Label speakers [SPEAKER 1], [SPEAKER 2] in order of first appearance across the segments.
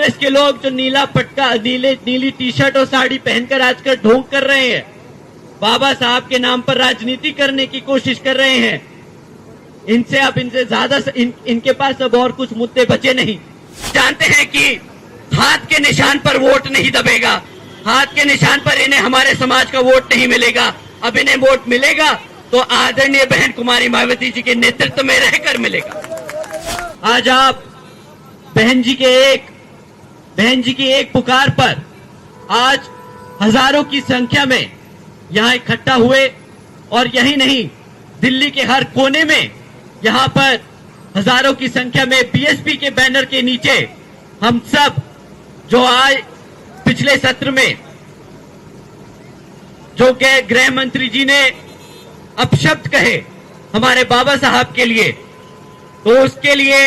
[SPEAKER 1] कांग्रेस के लोग जो नीला पटका नीली टी शर्ट और साड़ी पहनकर आजकल ढोंग कर रहे हैं, बाबा साहब के नाम पर राजनीति करने की कोशिश कर रहे हैं, इनसे ज्यादा इनके पास अब और कुछ मुद्दे बचे नहीं। जानते हैं कि हाथ के निशान पर वोट नहीं दबेगा, हाथ के निशान पर इन्हें हमारे समाज का वोट नहीं मिलेगा। अब इन्हें वोट मिलेगा तो आदरणीय बहन कुमारी मायावती जी के नेतृत्व में रहकर मिलेगा। आज आप बहन जी की एक पुकार पर आज हजारों की संख्या में यहां इकट्ठा हुए, और यही नहीं, दिल्ली के हर कोने में यहां पर हजारों की संख्या में बीएसपी के बैनर के नीचे हम सब जो आज पिछले सत्र में जो के गृह मंत्री जी ने अपशब्द कहे हमारे बाबा साहब के लिए, तो उसके लिए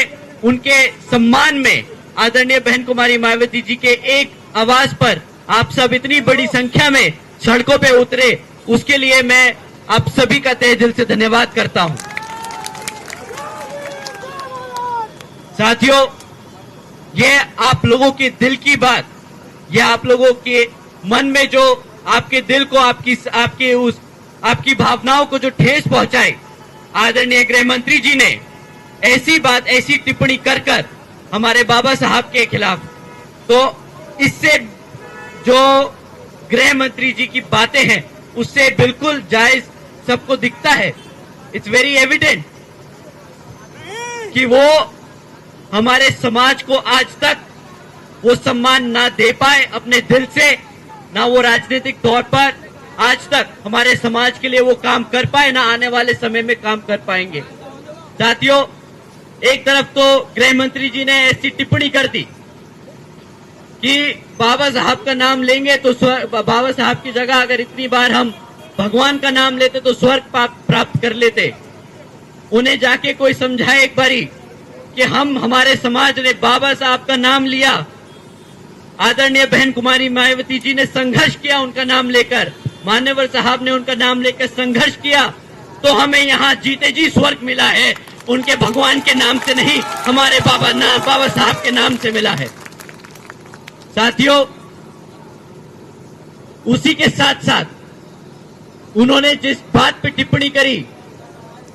[SPEAKER 1] उनके सम्मान में आदरणीय बहन कुमारी मायावती जी के एक आवाज पर आप सब इतनी बड़ी संख्या में सड़कों पे उतरे, उसके लिए मैं आप सभी का तहे दिल से धन्यवाद करता हूं। साथियों, ये आप लोगों के दिल की बात, ये आप लोगों के मन में जो आपके दिल को आपकी भावनाओं को जो ठेस पहुंचाए, आदरणीय गृह मंत्री जी ने ऐसी टिप्पणी कर हमारे बाबा साहब के खिलाफ, तो इससे जो गृह मंत्री जी की बातें हैं उससे बिल्कुल जायज सबको दिखता है। इट्स वेरी एविडेंट कि वो हमारे समाज को आज तक वो सम्मान ना दे पाए अपने दिल से, ना वो राजनीतिक तौर पर आज तक हमारे समाज के लिए वो काम कर पाए, ना आने वाले समय में काम कर पाएंगे। साथियों, एक तरफ तो गृह मंत्री जी ने ऐसी टिप्पणी कर दी कि बाबा साहब का नाम लेंगे तो बाबा साहब की जगह अगर इतनी बार हम भगवान का नाम लेते तो स्वर्ग प्राप्त कर लेते। उन्हें जाके कोई समझाए एक बारी कि हमारे समाज ने बाबा साहब का नाम लिया, आदरणीय बहन कुमारी मायावती जी ने संघर्ष किया उनका नाम लेकर, मान्यवर साहब ने उनका नाम लेकर संघर्ष किया, तो हमें यहाँ जीते जी स्वर्ग मिला है, उनके भगवान के नाम से नहीं, हमारे बाबा साहब के नाम से मिला है। साथियों, उसी के साथ साथ उन्होंने जिस बात पे टिप्पणी करी,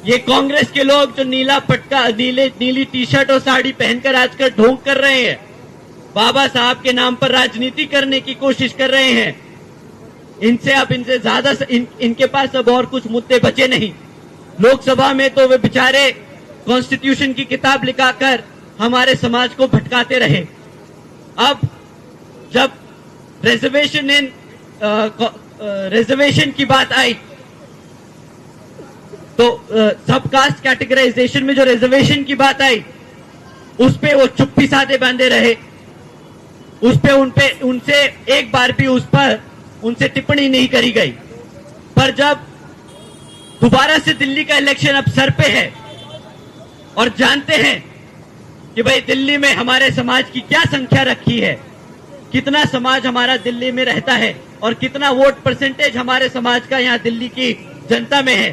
[SPEAKER 1] ये कांग्रेस के लोग जो नीली टी शर्ट और साड़ी पहनकर आजकल ढोंग कर रहे हैं, बाबा साहब के नाम पर राजनीति करने की कोशिश कर रहे हैं, इनसे ज्यादा इनके पास अब और कुछ मुद्दे बचे नहीं। लोकसभा में तो वे बेचारे कॉन्स्टिट्यूशन की किताब लिखाकर हमारे समाज को भटकाते रहे। अब जब रिजर्वेशन की बात आई तो सब कास्ट कैटेगराइजेशन में जो रिजर्वेशन की बात आई, उस पे वो चुप्पी साधे बांधे रहे, उनसे एक बार भी उनसे टिप्पणी नहीं करी गई। पर जब दोबारा से दिल्ली का इलेक्शन अब सर पे है और जानते हैं कि भाई दिल्ली में हमारे समाज की क्या संख्या रखी है, कितना समाज हमारा दिल्ली में रहता है और कितना वोट परसेंटेज हमारे समाज का यहाँ दिल्ली की जनता में है,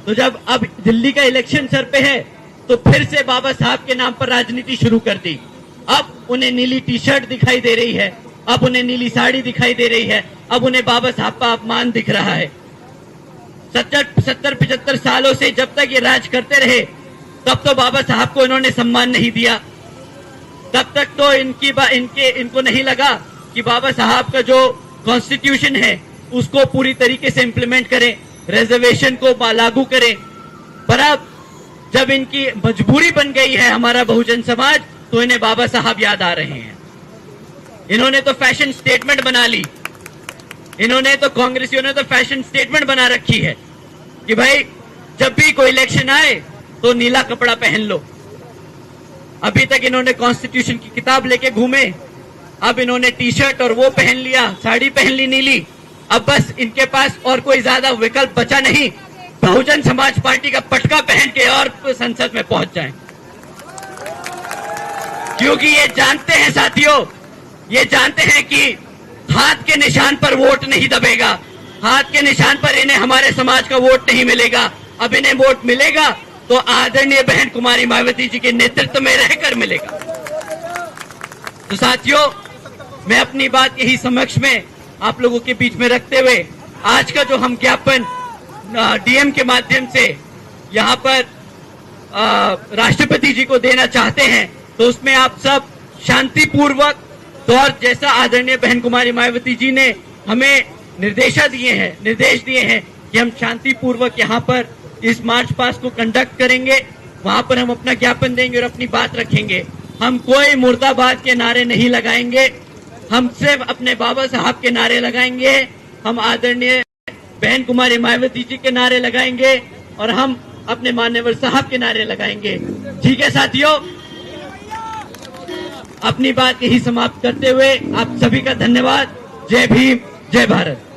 [SPEAKER 1] तो जब अब दिल्ली का इलेक्शन सर पे है तो फिर से बाबा साहब के नाम पर राजनीति शुरू कर दी। अब उन्हें नीली टी शर्ट दिखाई दे रही है, अब उन्हें नीली साड़ी दिखाई दे रही है, अब उन्हें बाबा साहब का अपमान दिख रहा है। 70-75 सालों से जब तक ये राज करते रहे तब तो बाबा साहब को इन्होंने सम्मान नहीं दिया, तब तक तो इनको नहीं लगा कि बाबा साहब का जो कॉन्स्टिट्यूशन है उसको पूरी तरीके से इंप्लीमेंट करें, रिजर्वेशन को लागू करें। पर अब जब इनकी मजबूरी बन गई है हमारा बहुजन समाज, तो इन्हें बाबा साहब याद आ रहे हैं। इन्होंने तो फैशन स्टेटमेंट बना ली, कांग्रेसियों ने तो फैशन स्टेटमेंट बना रखी है कि भाई जब भी कोई इलेक्शन आए तो नीला कपड़ा पहन लो। अभी तक इन्होंने कॉन्स्टिट्यूशन की किताब लेके घूमे, अब इन्होंने टी शर्ट और वो पहन लिया, साड़ी पहन ली नीली। अब बस इनके पास और कोई ज्यादा विकल्प बचा नहीं, बहुजन समाज पार्टी का पटका पहन के और संसद में पहुंच जाएं। क्योंकि ये जानते हैं साथियों, ये जानते हैं कि हाथ के निशान पर वोट नहीं दबेगा, हाथ के निशान पर इन्हें हमारे समाज का वोट नहीं मिलेगा। अब इन्हें वोट मिलेगा तो आदरणीय बहन कुमारी मायावती जी के नेतृत्व में रहकर मिलेगा। तो साथियों, मैं अपनी बात यही समक्ष में आप लोगों के बीच में रखते हुए आज का जो हम ज्ञापन डीएम के माध्यम से यहाँ पर राष्ट्रपति जी को देना चाहते हैं, तो उसमें आप सब शांतिपूर्वक और जैसा आदरणीय बहन कुमारी मायावती जी ने हमें निर्देश दिए हैं कि हम शांतिपूर्वक यहाँ पर इस मार्च पास्ट को कंडक्ट करेंगे, वहां पर हम अपना ज्ञापन देंगे और अपनी बात रखेंगे। हम कोई मुर्दाबाद के नारे नहीं लगाएंगे, हम सिर्फ अपने बाबा साहब के नारे लगाएंगे, हम आदरणीय बहन कुमारी मायावती जी के नारे लगाएंगे और हम अपने मान्यवर साहब के नारे लगाएंगे। ठीक है साथियों, अपनी बात यही समाप्त करते हुए आप सभी का धन्यवाद। जय भीम, जय भारत।